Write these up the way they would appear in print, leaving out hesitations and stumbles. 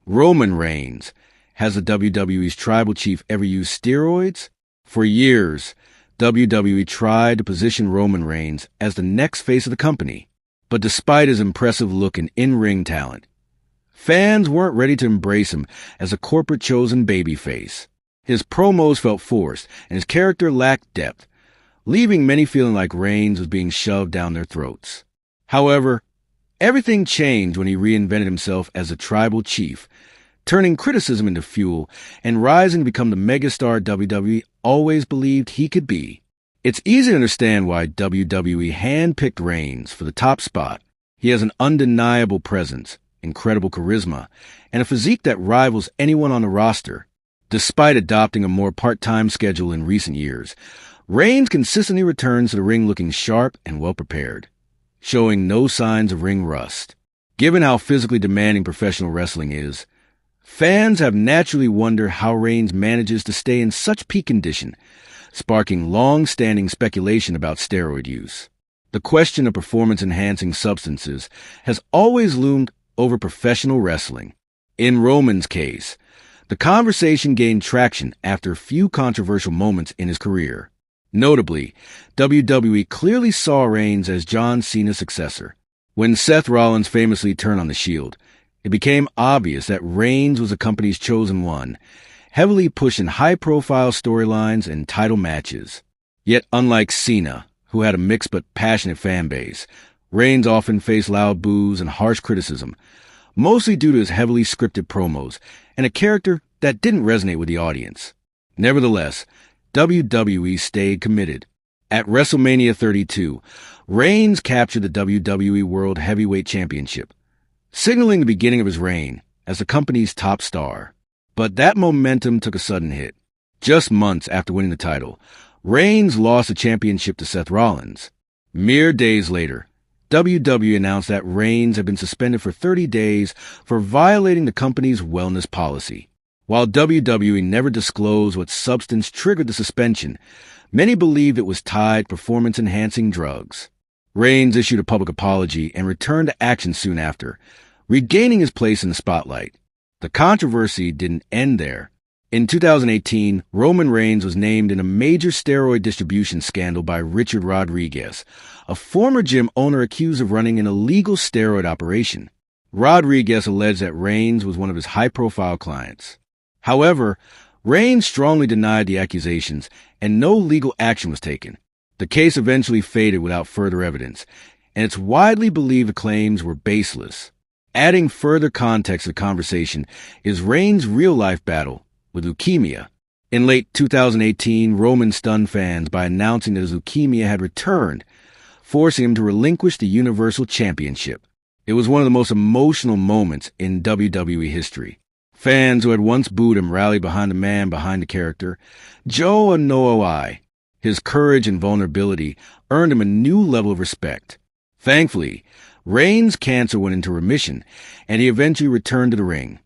Roman Reigns. Has the WWE's tribal chief ever used steroids? For years, WWE tried to position Roman Reigns as the next face of the company. But despite his impressive look and in-ring talent, fans weren't ready to embrace him as a corporate-chosen babyface. His promos felt forced, and his character lacked depth, leaving many feeling like Reigns was being shoved down their throats. However, everything changed when he reinvented himself as a tribal chief, turning criticism into fuel and rising to become the megastar WWE always believed he could be. It's easy to understand why WWE handpicked Reigns for the top spot. He has an undeniable presence, incredible charisma, and a physique that rivals anyone on the roster. Despite adopting a more part-time schedule in recent years, Reigns consistently returns to the ring looking sharp and well-prepared, showing no signs of ring rust. Given how physically demanding professional wrestling is, fans have naturally wondered how Reigns manages to stay in such peak condition, sparking long-standing speculation about steroid use. The question of performance-enhancing substances has always loomed over professional wrestling. In Roman's case, the conversation gained traction after a few controversial moments in his career. Notably, WWE clearly saw Reigns as John Cena's successor. When Seth Rollins famously turned on the Shield, it became obvious that Reigns was the company's chosen one, heavily pushing high-profile storylines and title matches. Yet unlike Cena, who had a mixed but passionate fan base, Reigns often faced loud boos and harsh criticism, mostly due to his heavily scripted promos and a character that didn't resonate with the audience. Nevertheless, WWE stayed committed. At WrestleMania 32, Reigns captured the WWE World Heavyweight Championship, signaling the beginning of his reign as the company's top star. But that momentum took a sudden hit. Just months after winning the title, Reigns lost the championship to Seth Rollins. Mere days later, WWE announced that Reigns had been suspended for 30 days for violating the company's wellness policy. While WWE never disclosed what substance triggered the suspension, many believed it was tied to performance-enhancing drugs. Reigns issued a public apology and returned to action soon after, regaining his place in the spotlight. The controversy didn't end there. In 2018, Roman Reigns was named in a major steroid distribution scandal by Richard Rodriguez, a former gym owner accused of running an illegal steroid operation. Rodriguez alleged that Reigns was one of his high-profile clients. However, Reigns strongly denied the accusations, and no legal action was taken. The case eventually faded without further evidence, and it's widely believed the claims were baseless. Adding further context to the conversation is Reigns' real-life battle with leukemia. In late 2018, Roman stunned fans by announcing that his leukemia had returned, forcing him to relinquish the Universal Championship. It was one of the most emotional moments in WWE history. Fans who had once booed him rallied behind the man behind the character, Joe Anoa'i. His courage and vulnerability earned him a new level of respect. Thankfully, Reigns' cancer went into remission, and he eventually returned to the ring,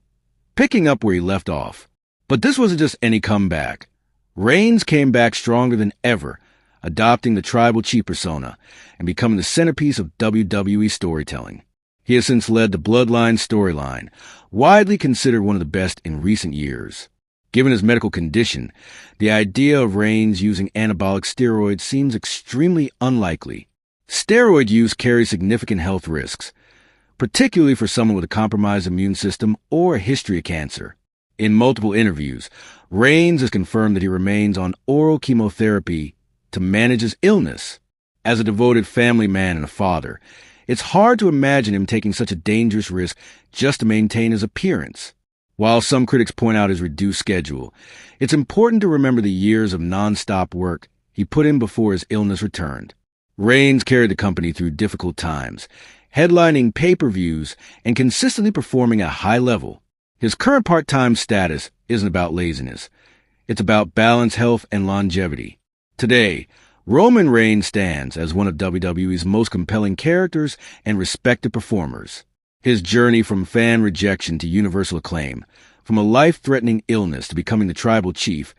picking up where he left off. But this wasn't just any comeback. Reigns came back stronger than ever, adopting the tribal chief persona and becoming the centerpiece of WWE storytelling. He has since led the Bloodline storyline, widely considered one of the best in recent years. Given his medical condition, the idea of Reigns using anabolic steroids seems extremely unlikely. Steroid use carries significant health risks, particularly for someone with a compromised immune system or a history of cancer. In multiple interviews, Reigns has confirmed that he remains on oral chemotherapy to manage his illness. As a devoted family man and a father, it's hard to imagine him taking such a dangerous risk just to maintain his appearance. While some critics point out his reduced schedule, it's important to remember the years of non-stop work he put in before his illness returned. Reigns carried the company through difficult times, headlining pay-per-views and consistently performing at a high level. His current part-time status isn't about laziness. It's about balance, health, and longevity. Today, Roman Reigns stands as one of WWE's most compelling characters and respected performers. His journey from fan rejection to universal acclaim, from a life-threatening illness to becoming the tribal chief,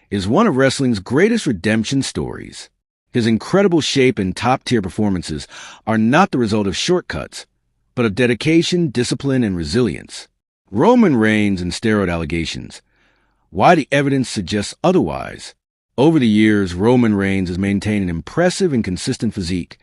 is one of wrestling's greatest redemption stories. His incredible shape and top-tier performances are not the result of shortcuts, but of dedication, discipline, and resilience. Roman Reigns and steroid allegations. Why the evidence suggests otherwise. Over the years, Roman Reigns has maintained an impressive and consistent physique,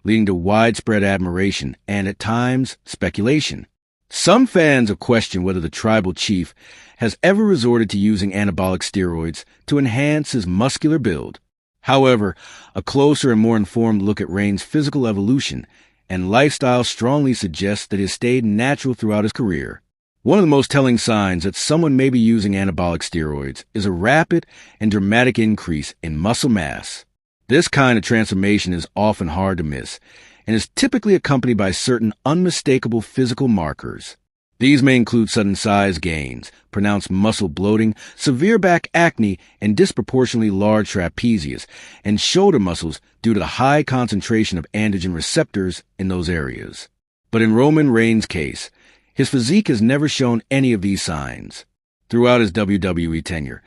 leading to widespread admiration and, at times, speculation. Some fans have questioned whether the tribal chief has ever resorted to using anabolic steroids to enhance his muscular build. However, a closer and more informed look at Reigns' physical evolution and lifestyle strongly suggests that he has stayed natural throughout his career. One of the most telling signs that someone may be using anabolic steroids is a rapid and dramatic increase in muscle mass. This kind of transformation is often hard to miss and is typically accompanied by certain unmistakable physical markers. These may include sudden size gains, pronounced muscle bloating, severe back acne, and disproportionately large trapezius and shoulder muscles due to the high concentration of androgen receptors in those areas. But in Roman Reigns' case, his physique has never shown any of these signs. Throughout his WWE tenure,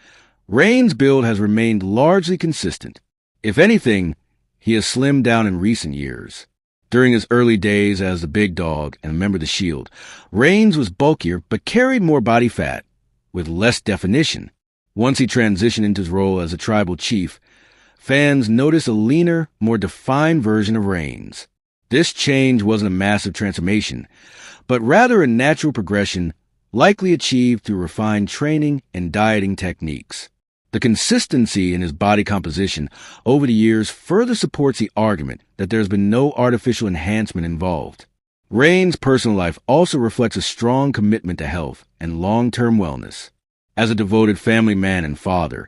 Reigns' build has remained largely consistent. If anything, he has slimmed down in recent years. During his early days as the big dog and a member of the Shield, Reigns was bulkier but carried more body fat, with less definition. Once he transitioned into his role as a tribal chief, fans noticed a leaner, more defined version of Reigns. This change wasn't a massive transformation, but rather a natural progression likely achieved through refined training and dieting techniques. The consistency in his body composition over the years further supports the argument that there has been no artificial enhancement involved. Reigns' personal life also reflects a strong commitment to health and long-term wellness. As a devoted family man and father,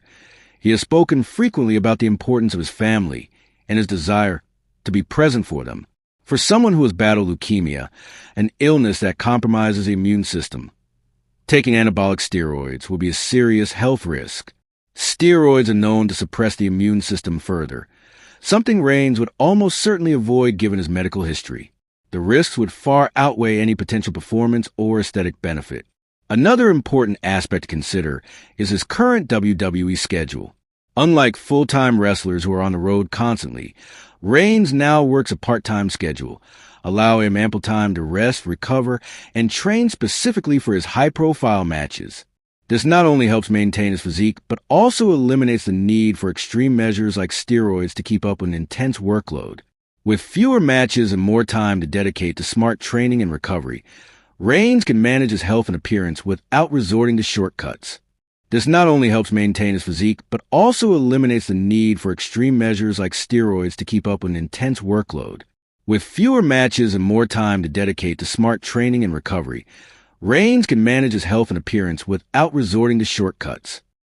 he has spoken frequently about the importance of his family and his desire to be present for them. For someone who has battled leukemia, an illness that compromises the immune system, taking anabolic steroids will be a serious health risk. Steroids are known to suppress the immune system further, something Reigns would almost certainly avoid given his medical history. The risks would far outweigh any potential performance or aesthetic benefit. Another important aspect to consider is his current WWE schedule. Unlike full-time wrestlers who are on the road constantly, Reigns now works a part-time schedule, allowing him ample time to rest, recover, and train specifically for his high-profile matches. This not only helps maintain his physique, but also eliminates the need for extreme measures like steroids to keep up with an intense workload. With fewer matches and more time to dedicate to smart training and recovery, Reigns can manage his health and appearance without resorting to shortcuts. This not only helps maintain his physique, but also eliminates the need for extreme measures like steroids to keep up with an intense workload. With fewer matches and more time to dedicate to smart training and recovery, Reigns can manage his health and appearance without resorting to shortcuts.